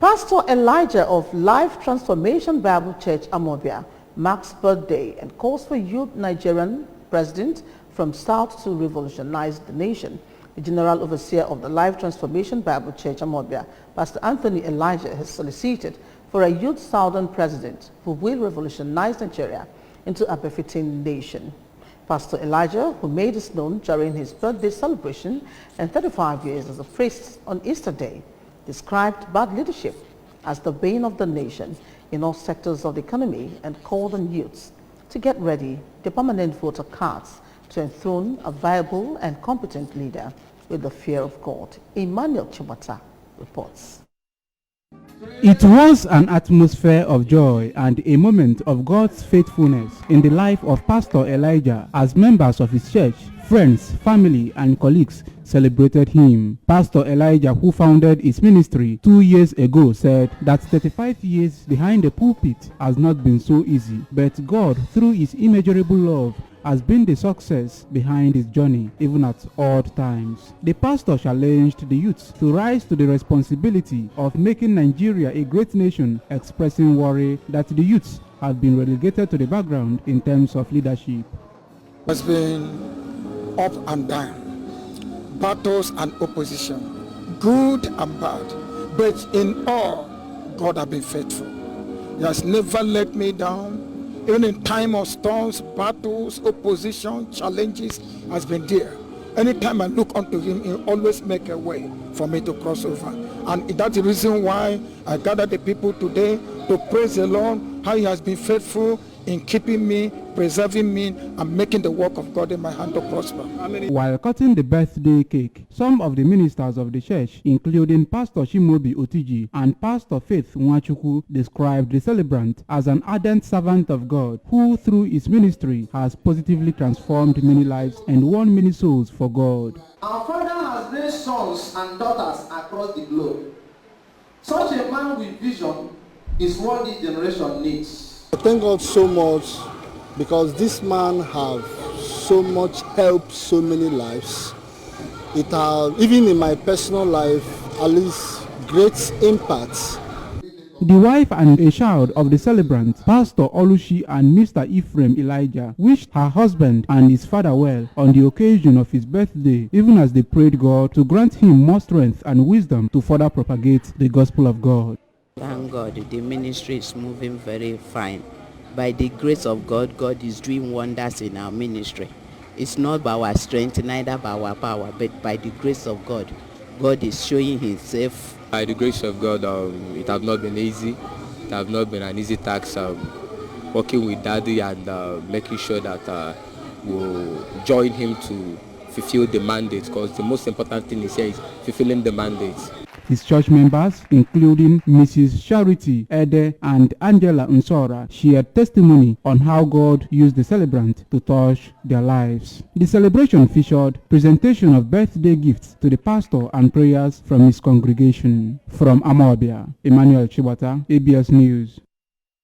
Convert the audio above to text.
Pastor Elijah of Life Transformation Bible Church, Amobia, marks birthday and calls for youth Nigerian president from South to revolutionize the nation. The General Overseer of the Life Transformation Bible Church, Amobia, Pastor Anthony Elijah, has solicited for a youth Southern president who will revolutionize Nigeria into a befitting nation. Pastor Elijah, who made this known during his birthday celebration and 35 years as a priest on Easter Day, described bad leadership as the bane of the nation in all sectors of the economy and called on youths to get ready the permanent voter cards to enthrone a viable and competent leader with the fear of God. Emmanuel Chibata reports. It was an atmosphere of joy and a moment of God's faithfulness in the life of Pastor Elijah as members of his church, friends, family and colleagues celebrated him. Pastor Elijah, who founded his ministry 2 years ago, said that 35 years behind the pulpit has not been so easy, but God, through his immeasurable love, has been the success behind his journey, even at odd times. The pastor challenged the youth to rise to the responsibility of making Nigeria a great nation, expressing worry that the youths have been relegated to the background in terms of leadership. Has been up and down, battles and opposition, good and bad, but in all, God has been faithful. He has never let me down. Even in time of storms, battles, opposition, challenges has been there. Anytime I look unto him, he always make a way for me to cross over. And that's the reason why I gather the people today to praise the Lord, how he has been faithful in keeping me, preserving me, and making the work of God in my hand to prosper. While cutting the birthday cake, some of the ministers of the church, including Pastor Shimobi Otiji and Pastor Faith Nwachukwu, described the celebrant as an ardent servant of God who, through his ministry, has positively transformed many lives and won many souls for God. Our Father has raised sons and daughters across the globe. Such a man with vision is what this generation needs. I thank God so much because this man have so much helped so many lives. It has, even in my personal life, at least great impact. The wife and a child of the celebrant, Pastor Olushi and Mr. Ephraim Elijah, wished her husband and his father well on the occasion of his birthday, even as they prayed God to grant him more strength and wisdom to further propagate the gospel of God. Thank God, the ministry is moving very fine. By the grace of God, God is doing wonders in our ministry. It's not by our strength, neither by our power, but by the grace of God. God is showing himself. By the grace of God, it has not been easy. It has not been an easy task working with Daddy and making sure that we'll join him to fulfill the mandate, because the most important thing is here is fulfilling the mandate. His church members, including Mrs. Charity Ede and Angela Nsora, shared testimony on how God used the celebrant to touch their lives. The celebration featured presentation of birthday gifts to the pastor and prayers from his congregation. From Amobia, Emmanuel Chibata, ABS News.